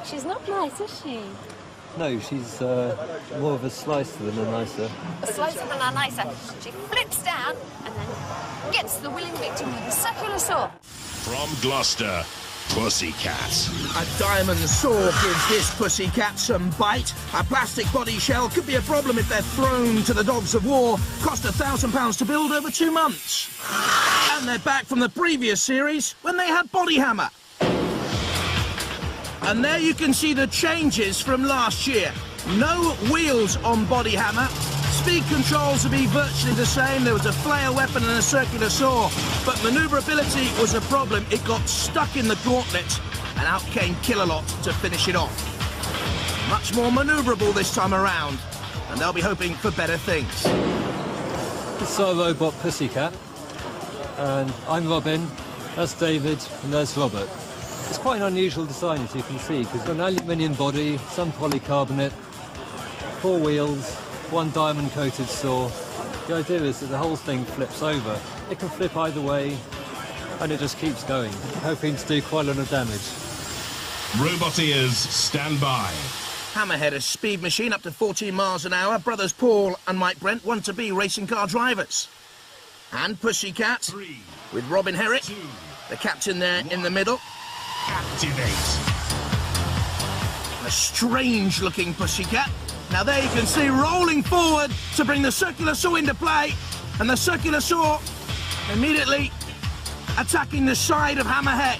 But she's not nice, is she? No, she's more of a slicer than a nicer. A slicer than a nicer. She flips down and then gets the willing victim with a circular saw. From Gloucester, Pussycat. A diamond saw gives this pussycat some bite. A plastic body shell could be a problem if they're thrown to the dogs of war. Cost £1,000 to build over 2 months. And they're back from the previous series when they had body hammer. And there you can see the changes from last year. No wheels on body hammer. Speed controls would be virtually the same. There was a flail weapon and a circular saw. But manoeuvrability was a problem. It got stuck in the gauntlet, and out came Killalot to finish it off. Much more manoeuvrable this time around, and they'll be hoping for better things. It's our robot Pussycat, and I'm Robin, that's David, and there's Robert. It's quite an unusual design, as you can see, because it's got an aluminium body, some polycarbonate, 4 wheels, 1 diamond-coated saw. The idea is that the whole thing flips over. It can flip either way, and it just keeps going, hoping to do quite a lot of damage. Robot ears, stand by. Hammerhead, a speed machine up to 14 miles an hour. Brothers Paul and Mike Brent want to be racing car drivers. And Pussycat, 3, with Robin Herrick, 2, the captain there in the middle. activate. A strange-looking Pussycat. Now there you can see rolling forward to bring the circular saw into play, and the circular saw immediately attacking the side of Hammerhead,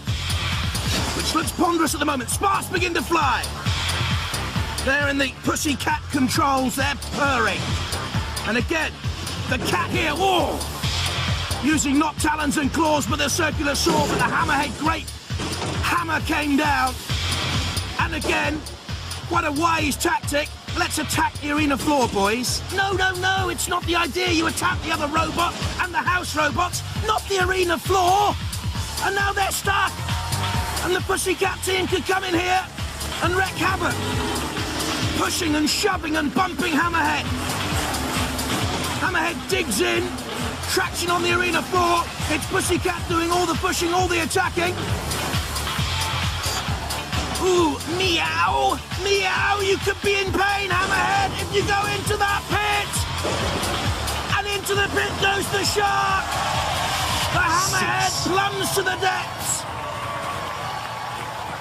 which looks ponderous at the moment. Sparks begin to fly. There in the Pussycat controls, they're purring. And again, the cat here, whoa! Using not talons and claws, but the circular saw, but the Hammerhead great hammer came down. And again, what a wise tactic. Let's attack the arena floor, boys. No, no, no, it's not the idea. You attack the other robot and the house robots, not the arena floor. And now they're stuck. And the Pussycat team could come in here and wreak havoc. Pushing and shoving and bumping Hammerhead. Hammerhead digs in. Traction on the arena floor. It's Pussycat doing all the pushing, all the attacking. Ooh, meow, meow, you could be in pain, Hammerhead, if you go into that pit. And into the pit goes the shark. The Hammerhead plunges to the depths.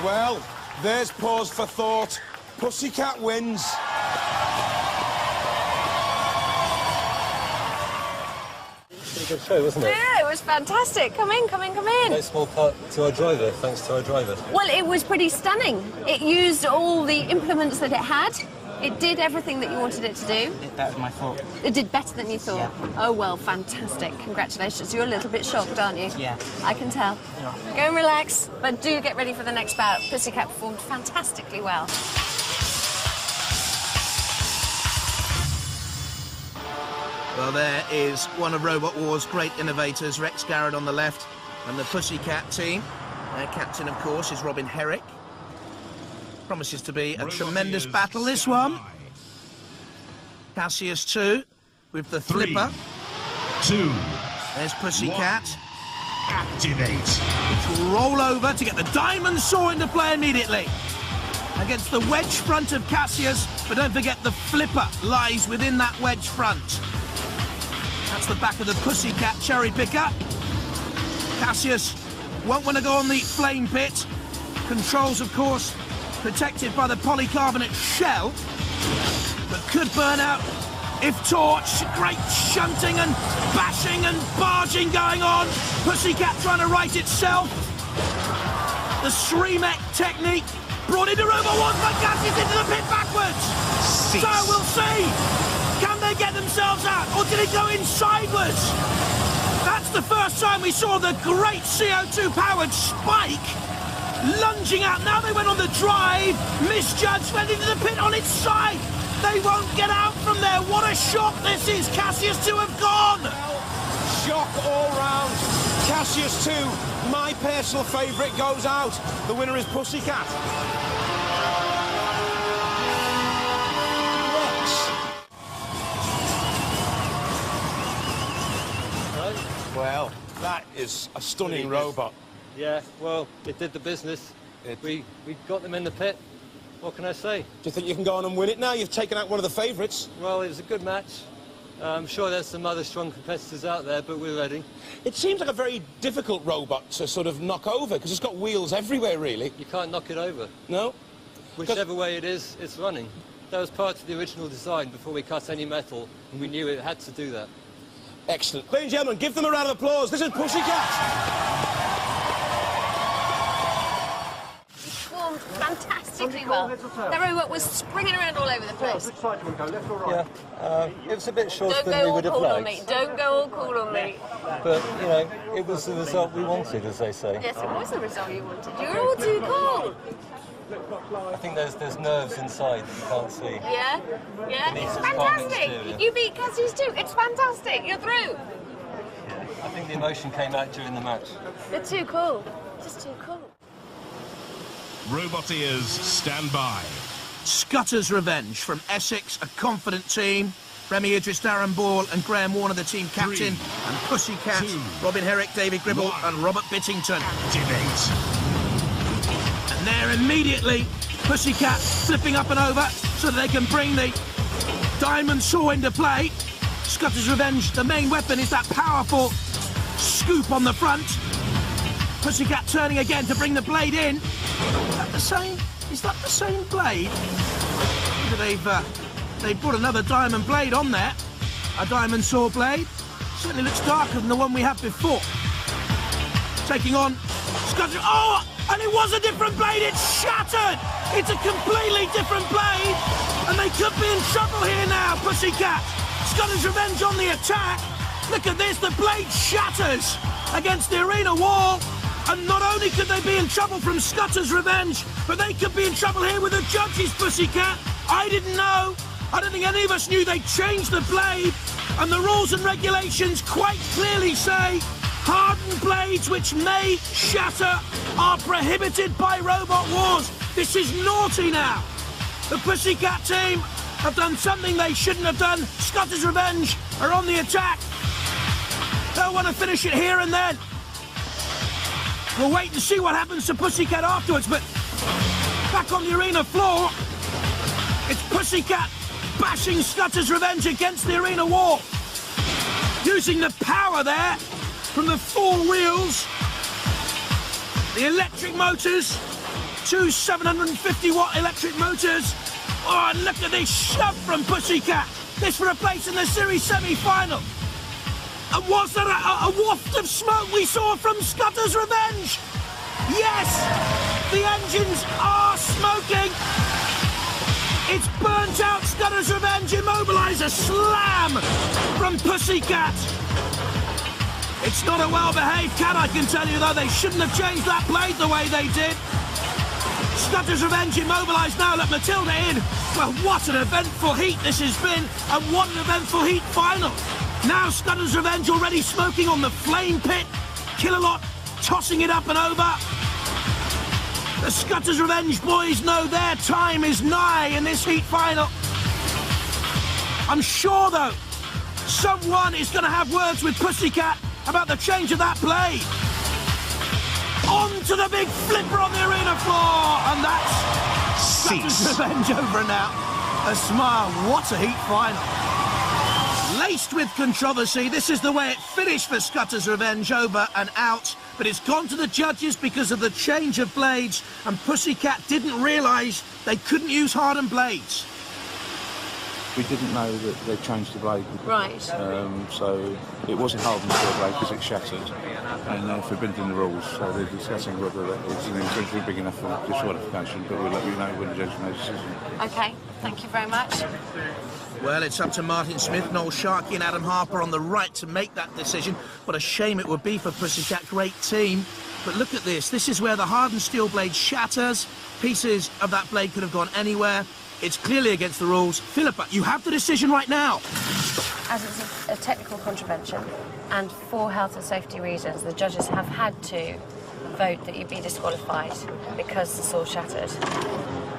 Well, there's pause for thought. Pussycat wins. Good show, wasn't it? Yeah, it was fantastic. Come in, come in, come in. No small part to our driver, thanks to our driver. Well, it was pretty stunning. It used all the implements that it had. It did everything that you wanted it to do. It did better than I thought. It did better than you thought? Yeah. Oh, well, fantastic. Congratulations. You're a little bit shocked, aren't you? Yeah. I can tell. Yeah. Go and relax, but do get ready for the next bout. Pussycat performed fantastically well. Well, there is one of Robot War's great innovators, Rex Garrett on the left, and the Pussycat team. Their captain, of course, is Robin Herrick. Promises to be a tremendous battle, this one. Cassius 2 with the 3, flipper. 2, There's Pussycat. activate. Which will roll over to get the diamond saw into play immediately. Against the wedge front of Cassius, but don't forget the flipper lies within that wedge front. That's the back of the Pussycat cherry picker. Cassius won't want to go on the flame pit. Controls, of course, protected by the polycarbonate shell, but could burn out if torched. Great shunting and bashing and barging going on. Pussycat trying to right itself. The Shremek technique brought into Robot Wars by Cassius into the pit backwards. Cease. So we'll see. Can they get themselves out, or did it go in sideways? That's the first time we saw the great CO2-powered spike lunging out. Now they went on the drive, misjudged, went into the pit on its side. They won't get out from there. What a shock this is. Cassius 2 have gone. Shock all round. Cassius 2, my personal favourite, goes out. The winner is Pussycat. Well, that is a stunning robot. Yeah, well, it did the business. We got them in the pit, What can I say? Do you think you can go on and win it now? You've taken out one of the favourites. Well, it was a good match. I'm sure there's some other strong competitors out there, but we're ready. It seems like a very difficult robot to sort of knock over, because it's got wheels everywhere, really. You can't knock it over. No? Whichever way it is, it's running. That was part of the original design before we cut any metal, and we knew it had to do that. Excellent. Ladies and gentlemen, give them a round of applause. This is Pussycat. Performed fantastically well. The robot was springing around all over the place. Yeah, it was a bit shorter Don't than go we all would have cool on liked. me. Don't go all cool on me. But, you know, it was the result we wanted, as they say. Yes, it was the result you wanted. You were all too cool. I think there's nerves inside that you can't see. Yeah? Yeah? Beneath It's its calm fantastic. exterior. You beat Cassius too. It's fantastic. You're through. I think the emotion came out during the match. You're too cool. Just too cool. Robot ears, stand by. Scutter's Revenge from Essex, a confident team. Remy Idris, Darren Ball and Graham Warner, the team captain. 3, And Pussycat, 2, Robin Herrick, David Gribble 1. and Robert Bittington. Activate. And there immediately, Pussycat flipping up and over so that they can bring the diamond saw into play. Scutter's Revenge, the main weapon is that powerful scoop on the front. Pussycat turning again to bring the blade in. Is that the same? Is that the same blade? They've put another diamond blade on there. A diamond saw blade. Certainly looks darker than the one we had before. Taking on Scudder. Oh, and it was a different blade. It's shattered. It's a completely different blade. And they could be in trouble here now, Pussycat. Scudder's Revenge on the attack. Look at this. The blade shatters against the arena wall. And not only could they be in trouble from Scutter's Revenge, but they could be in trouble here with the judges, Pussycat. I didn't know. I don't think any of us knew they changed the blade. And the rules and regulations quite clearly say hardened blades which may shatter are prohibited by Robot Wars. This is naughty now. The Pussycat team have done something they shouldn't have done. Scutter's Revenge are on the attack. They'll want to finish it here and then. We'll wait and see what happens to Pussycat afterwards, but back on the arena floor, it's Pussycat bashing Scutter's Revenge against the arena wall. Using the power there from the 4 wheels, the electric motors, 2 750-watt electric motors. Oh, and look at this shove from Pussycat. This for a place in the series semi-final. And was there a waft of smoke we saw from Scutter's Revenge? Yes, the engines are smoking. It's burnt out Scutter's Revenge. Immobiliser slam from Pussycat. It's not a well-behaved cat, I can tell you, though. They shouldn't have changed that blade the way they did. Scutter's Revenge immobilised now. Let Matilda in. Well, what an eventful heat this has been, and what an eventful heat final. Now Scutter's Revenge already smoking on the flame pit. Killalot tossing it up and over. The Scutter's Revenge boys know their time is nigh in this heat final. I'm sure, though, someone is going to have words with Pussycat about the change of that blade. On to the big flipper on the arena floor, and that's Scutter's Revenge over and out. A smile, what a heat final. Laced with controversy, this is the way it finished for Scutter's Revenge, over and out. But it's gone to the judges because of the change of blades, and Pussycat didn't realise they couldn't use hardened blades. We didn't know that they changed the blade. Right. So it wasn't hardened to the blade because it shattered, and forbidden in the rules. So they're discussing whether that is an infringement big enough for disqualification, but we'll let you know when the judge makes a decision. Okay, thank you very much. Well, it's up to Martin Smith, Noel Sharkey and Adam Harper on the right to make that decision. What a shame it would be for Pussycat, great team. But look at this. This is where the hardened steel blade shatters. Pieces of that blade could have gone anywhere. It's clearly against the rules. Philippa, you have the decision right now. As it's a technical contravention, and for health and safety reasons, the judges have had to vote that you be disqualified because the saw shattered,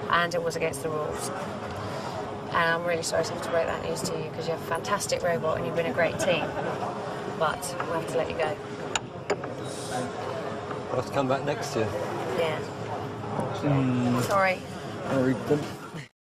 and it was against the rules. And I'm really sorry to have to break that news to you because you have a fantastic robot and you've been a great team, but we'll have to let you go. We'll have to come back next year. Yeah. Sorry. I'll read them.